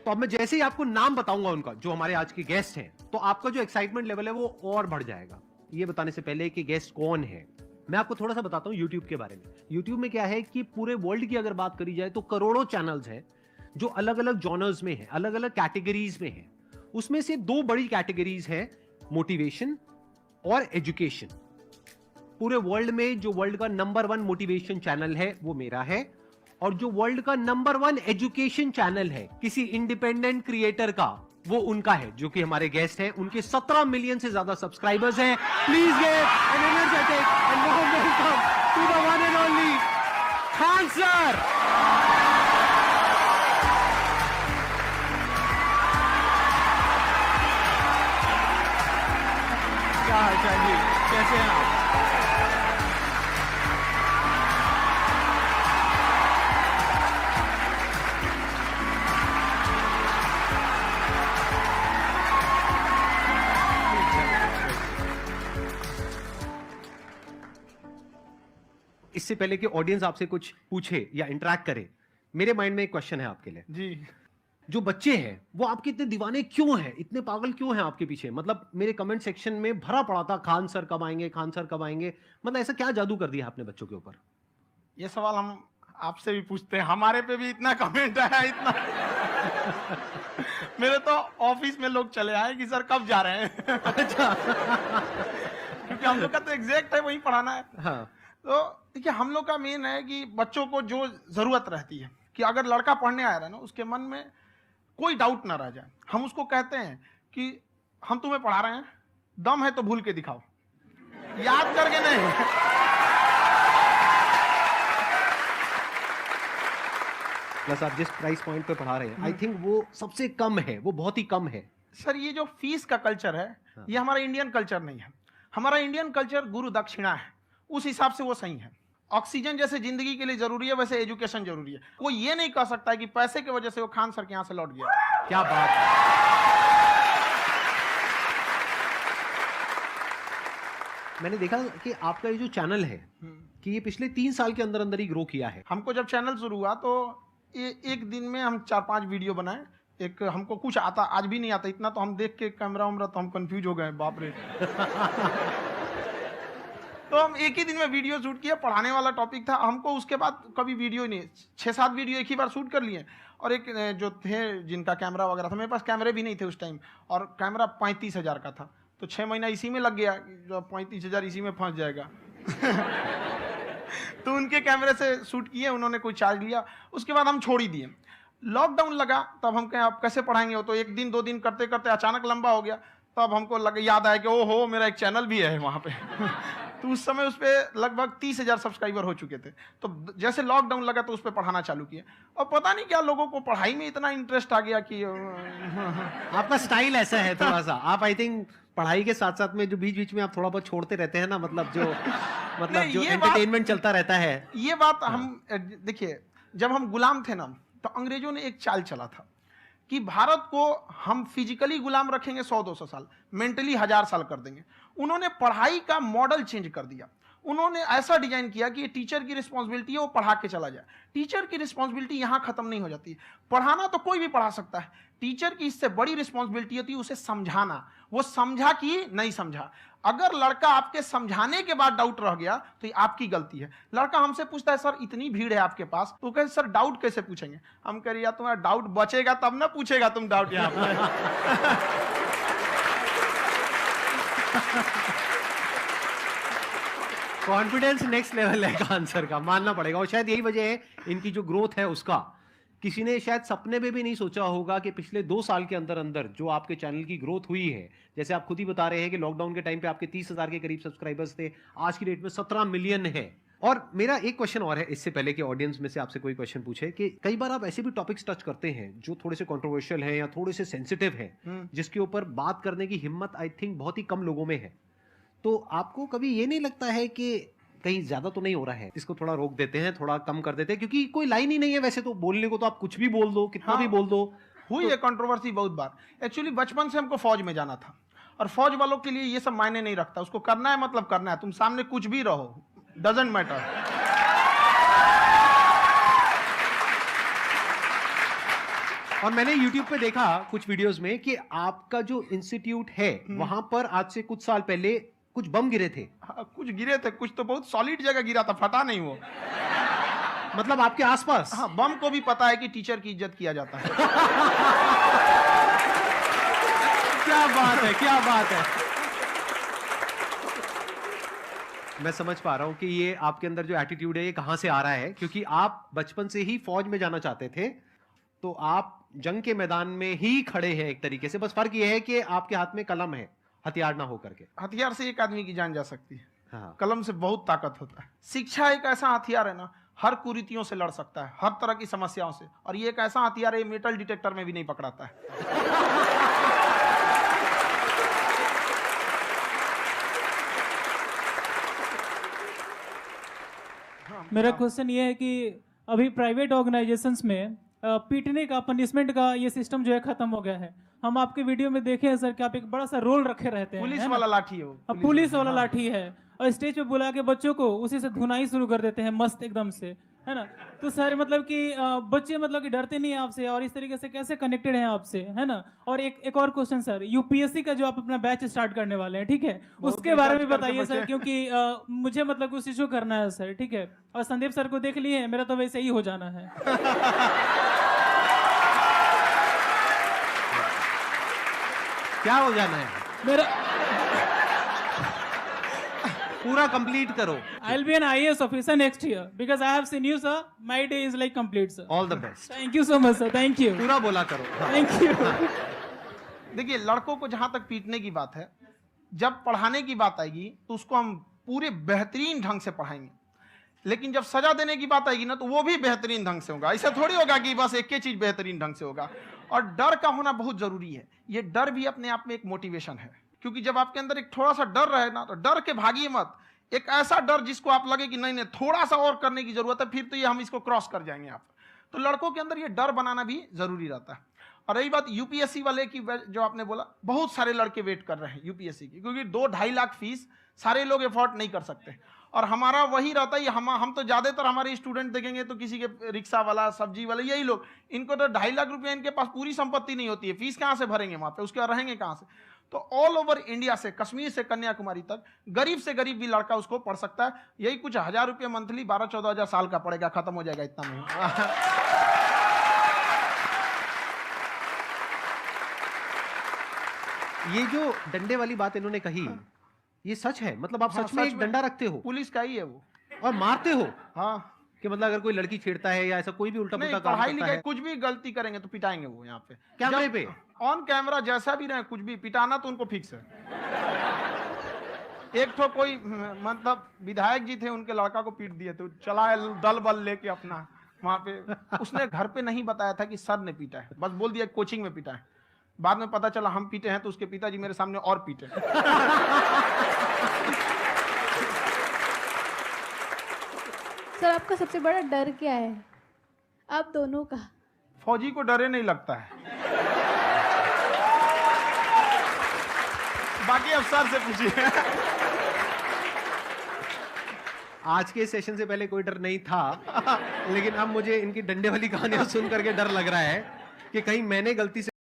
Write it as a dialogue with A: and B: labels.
A: तो अब मैं जैसे ही आपको नाम बताऊंगा उनका, जो हमारे आज के गेस्ट हैं, तो आपका जो एक्साइटमेंट लेवल है वो और बढ़ जाएगा। ये बताने से पहले कि गेस्ट कौन है, मैं आपको थोड़ा सा बताता हूं YouTube के बारे में। YouTube में क्या है कि पूरे वर्ल्ड की अगर बात करी जाए तो करोड़ों चैनल्स हैं जो अलग अलग जॉनर्स में हैं, अलग अलग कैटेगरीज में हैं। उसमें से दो बड़ी कैटेगरीज हैं, मोटिवेशन और एजुकेशन। पूरे वर्ल्ड में जो वर्ल्ड का नंबर 1 मोटिवेशन चैनल है वो मेरा है, और जो वर्ल्ड का नंबर 1 एजुकेशन चैनल है किसी इंडिपेंडेंट क्रिएटर का, वो उनका है, जो कि हमारे गेस्ट हैं। उनके 17 मिलियन से ज्यादा सब्सक्राइबर्स हैं। Please give an energetic and warm welcome to the one and only Khan sir. क्या हाल चाल जी, कैसे हैं आप? इससे पहले कि ऑडियंस आपसे कुछ पूछे या इंटरेक्ट करे, मेरे माइंड में एक क्वेश्चन है आपके लिए
B: जी।
A: जो बच्चे हैं वो आपके इतने दीवाने क्यों हैं, इतने पागल क्यों हैं आपके पीछे? मतलब मेरे कमेंट सेक्शन में भरा पड़ा था, खान सर कब आएंगे, खान सर कब आएंगे। मतलब ऐसा क्या जादू कर दिया आपने बच्चों के ऊपर?
B: ये सवाल हम आपसे भी पूछते हैं, हमारे पे भी इतना कमेंट आया, इतना मेरे तो ऑफिस में लोग चले आए कि सर कब जा रहे हैं।
A: अच्छा।
B: क्योंकि हम लोग का तो एग्जैक्ट है वही पढ़ाना है।
A: हाँ।
B: तो देखिए, हम लोग का मेन है कि बच्चों को जो जरूरत रहती है कि अगर लड़का पढ़ने आया रहा ना, उसके मन में कोई डाउट ना रह जाए। हम उसको कहते हैं कि हम तुम्हें पढ़ा रहे हैं, दम है तो भूल के दिखाओ, याद करके नहीं।
A: प्लस आप जिस प्राइस पॉइंट पे पढ़ा रहे हैं, आई थिंक वो सबसे कम है, वो बहुत ही कम है।
B: सर ये जो फीस का कल्चर है, ये हमारा इंडियन कल्चर नहीं है। हमारा इंडियन कल्चर गुरु दक्षिणा है, उस हिसाब से वो सही है। ऑक्सीजन जैसे जिंदगी के लिए जरूरी है, वैसे एजुकेशन जरूरी है। कोई ये नहीं कह सकता है कि पैसे की वजह से वो खान सर के यहां से लौट गया।
A: क्या बात है। मैंने देखा कि आपका ये जो चैनल है कि ये पिछले 3 साल के अंदर अंदर ही ग्रो किया है।
B: हमको जब चैनल शुरू हुआ तो एक दिन में हम 4-5 वीडियो बनाए। एक हमको कुछ आता, आज भी नहीं आता इतना, तो हम देख के कैमरा उमरा तो हम कंफ्यूज हो गए, बाप रे। तो हम एक ही दिन में वीडियो शूट किया, पढ़ाने वाला टॉपिक था हमको। उसके बाद कभी वीडियो नहीं, 6-7 वीडियो एक ही बार शूट कर लिए। और एक जो थे जिनका कैमरा वगैरह था, मेरे पास कैमरे भी नहीं थे उस टाइम, और कैमरा 35,000 का था। तो 6 महीना इसी में लग गया, जो 35,000 इसी में फंस जाएगा। तो उनके कैमरे से शूट किए, उन्होंने कोई चार्ज लिया, उसके बाद हम छोड़ ही दिए। लॉकडाउन लगा, तब हम कहें आप कैसे पढ़ाएंगे? वो तो 1 दिन 2 दिन करते करते अचानक लंबा हो गया। तब हमको याद आया कि ओहो, मेरा एक चैनल भी है वहाँ पे। तो उस समय उस पर लगभग 30,000 सब्सक्राइबर हो चुके थे। तो जैसे लॉकडाउन लगा तो उस पर पढ़ाना चालू किया, और पता नहीं क्या लोगों को पढ़ाई में इतना इंटरेस्ट आ गया कि
A: आपका स्टाइल ऐसा है थोड़ा सा, आप आई थिंक पढ़ाई के साथ साथ में जो बीच बीच में आप थोड़ा बहुत छोड़ते रहते हैं ना, मतलब जो एंटरटेनमेंट चलता रहता है।
B: ये बात हम देखिए, जब हम गुलाम थे ना, तो अंग्रेजों ने एक चाल चला था कि भारत को हम फिजिकली गुलाम रखेंगे 100-200 साल, मेंटली 1000 साल कर देंगे। उन्होंने पढ़ाई का मॉडल चेंज कर दिया। उन्होंने ऐसा डिजाइन किया कि ये टीचर की रिस्पॉन्सिबिलिटी है, वो पढ़ा के चला जाए। टीचर की रिस्पॉन्सिबिलिटी यहां खत्म नहीं हो जाती। पढ़ाना तो कोई भी पढ़ा सकता है, टीचर की इससे बड़ी रिस्पॉन्सिबिलिटी होती है उसे समझाना। वो समझा कि नहीं समझा। अगर लड़का आपके समझाने के बाद डाउट रह गया तो ये आपकी गलती है। लड़का हमसे पूछता है सर इतनी भीड़ है आपके पास, तो कहे सर डाउट कैसे पूछेंगे? हम कह रहे यार तुम्हारा डाउट बचेगा तब ना पूछेगा तुम डाउट यहाँ पे।
A: कॉन्फिडेंस नेक्स्ट लेवल है खान सर का, मानना पड़ेगा। और शायद यही वजह है इनकी जो ग्रोथ है उसका। किसी ने शायद सपने में भी नहीं सोचा होगा कि पिछले 2 साल के अंदर अंदर जो आपके चैनल की ग्रोथ हुई है, जैसे आप खुद ही बता रहे हैं कि लॉकडाउन के टाइम पे आपके 30,000 के करीब सब्सक्राइबर्स थे, आज की डेट में 17 मिलियन है। और मेरा एक क्वेश्चन और है, इससे पहले कि ऑडियंस में से आपसे कोई क्वेश्चन पूछे, कि कई बार आप ऐसे भी टॉपिक्स टच करते हैं जो थोड़े से कंट्रोवर्शियल हैं या थोड़े से सेंसिटिव हैं, जिसके ऊपर बात करने की हिम्मत आई थिंक बहुत ही कम लोगों में है। तो आपको कभी ये नहीं लगता है कि कहीं ज्यादा तो नहीं हो रहा है, इसको थोड़ा रोक देते हैं, थोड़ा कम कर देते हैं? क्योंकि कोई लाइन ही नहीं है वैसे तो बोलने को, तो आप कुछ भी बोल दो, कितना भी बोल दो।
B: हुई है कंट्रोवर्सी बहुत बार। एक्चुअली बचपन से हमको फौज में जाना था, और फौज वालों के लिए ये सब मायने नहीं रखता। उसको करना है मतलब करना है, तुम सामने कुछ भी रहो, डजंट मैटर।
A: और मैंने YouTube पे देखा कुछ वीडियोस में कि आपका जो इंस्टीट्यूट है वहां पर आज से कुछ साल पहले कुछ बम गिरे थे।
B: हाँ, कुछ गिरे थे, कुछ तो बहुत सॉलिड जगह गिरा था, फटा नहीं वो।
A: मतलब आपके आसपास।
B: हाँ, बम को भी पता है कि टीचर की इज्जत किया जाता है।
A: क्या बात है, क्या बात है। मैं समझ पा रहा हूं कि ये आपके अंदर जो एटीट्यूड है ये कहां से आ रहा है, क्योंकि आप बचपन से ही फौज में जाना चाहते थे, तो आप जंग के मैदान में ही खड़े हैं एक तरीके से। बस फर्क ये है कि आपके हाथ में कलम है, हथियार ना हो करके।
B: हथियार से एक आदमी की जान जा सकती है,
A: हाँ।
B: कलम से बहुत ताकत होता है। शिक्षा एक ऐसा हथियार है ना, हर कुरीतियों से लड़ सकता है, हर तरह की समस्याओं से। और ये एक ऐसा हथियार है, मेटल डिटेक्टर में भी नहीं पकड़ाता है।
C: मेरा क्वेश्चन ये है कि अभी प्राइवेट ऑर्गेनाइजेशंस में पीटने का, पनिशमेंट का ये सिस्टम जो है खत्म हो गया है। हम आपके वीडियो में देखे हैं सर कि आप एक बड़ा सा रोल रखे रहते हैं,
B: पुलिस वाला लाठी है वो,
C: पुलिस वाला लाठी है, और स्टेज पे बुला के बच्चों को उसी से धुनाई शुरू कर देते हैं मस्त एकदम से, है ना। तो सर मतलब कि बच्चे मतलब कि डरते नहीं है आपसे, और इस तरीके से कैसे कनेक्टेड हैं आपसे, है ना। और एक और क्वेश्चन सर, यूपीएससी का जो आप अपना बैच स्टार्ट करने वाले हैं, ठीक है, उसके बारे में बताइए सर, क्योंकि मुझे मतलब कुछ इशू करना है सर, ठीक है। और संदीप सर को देख लिए, मेरा तो वैसे ही हो जाना है।
A: क्या हो जाना है?
C: मेरा
A: पूरा कंप्लीट करो।
C: I'll be an IAS officer next year because I have seen you, sir. My day is like complete, sir.
A: All the best.
C: Thank you so much, sir. Thank you.
A: पूरा बोला करो। हाँ।
C: Thank you.
B: देखिए, लड़कों को जहां तक पीटने की बात है, जब पढ़ाने की बात आएगी तो उसको हम पूरे बेहतरीन ढंग से पढ़ाएंगे। लेकिन जब सजा देने की बात आएगी ना, तो वो भी बेहतरीन ढंग से होगा। ऐसा थोड़ी होगा कि बस एक ही चीज बेहतरीन ढंग से होगा। और डर का होना बहुत जरूरी है। ये डर भी अपने आप में एक मोटिवेशन है, क्योंकि जब आपके अंदर एक थोड़ा सा डर रहे ना, तो डर के भागिए मत। एक ऐसा डर जिसको आप लगे कि नहीं नहीं थोड़ा सा और करने की जरूरत है, फिर तो ये हम इसको क्रॉस कर जाएंगे आप। तो लड़कों के अंदर ये डर बनाना भी जरूरी रहता है। और रही बात यूपीएससी वाले की, जो आपने बोला, बहुत सारे लड़के वेट कर रहे हैं यूपीएससी की, क्योंकि 2-2.5 लाख फीस सारे लोग एफोर्ड नहीं कर सकते। और हमारा वही रहता है, हम तो ज्यादातर हमारे स्टूडेंट देखेंगे तो किसी के रिक्शा वाला, सब्जी वाला, यही लोग, इनको तो 2.5 लाख रुपया, इनके पास पूरी संपत्ति नहीं होती है, फीस कहाँ से भरेंगे वहां पे, उसके बाद रहेंगे कहाँ से। तो ऑल ओवर इंडिया से, कश्मीर से कन्याकुमारी तक, गरीब से गरीब भी लड़का उसको पढ़ सकता है। यही कुछ 1000 रुपये मंथली, 12-14 हजार साल का पड़ेगा, खत्म हो जाएगा इतना में।
A: ये जो डंडे वाली बात इन्होंने कही, ये सच है? मतलब आप
B: हाँ,
A: सच में
B: सच
A: एक
B: में।
A: डंडा रखते हो
B: पुलिस का ही है वो।
A: और मारते हो?
B: हाँ,
A: कि मतलब अगर कोई लड़की छेड़ता है या ऐसा कोई भी उल्टा
B: नहीं,
A: पुल्टा काम
B: पढ़ाई
A: करता
B: लिखाई
A: है,
B: कुछ भी गलती करेंगे तो पिटाएंगे वो यहाँ पे,
A: कैमरे पे?
B: ऑन कैमरा जैसा भी रहे, कुछ भी पिटाना तो उनको फिक्स है। एक तो कोई मतलब विधायक जी थे, उनके लड़का को पीट दिए, तो चला है दल बल लेके अपना वहां पे। उसने घर पे नहीं बताया था कि सर ने पीटा है, बस बोल दिया कोचिंग में पीटा है। बाद में पता चला हम पीटे हैं, तो उसके पिताजी मेरे सामने और पीटे।
D: सर आपका सबसे बड़ा डर क्या है, आप दोनों का?
B: फौजी को डरे नहीं लगता है। बाकी अफसर से पूछिए।
A: आज के सेशन से पहले कोई डर नहीं था, लेकिन अब मुझे इनकी डंडे वाली कहानियां सुन करके डर लग रहा है कि कहीं मैंने गलती से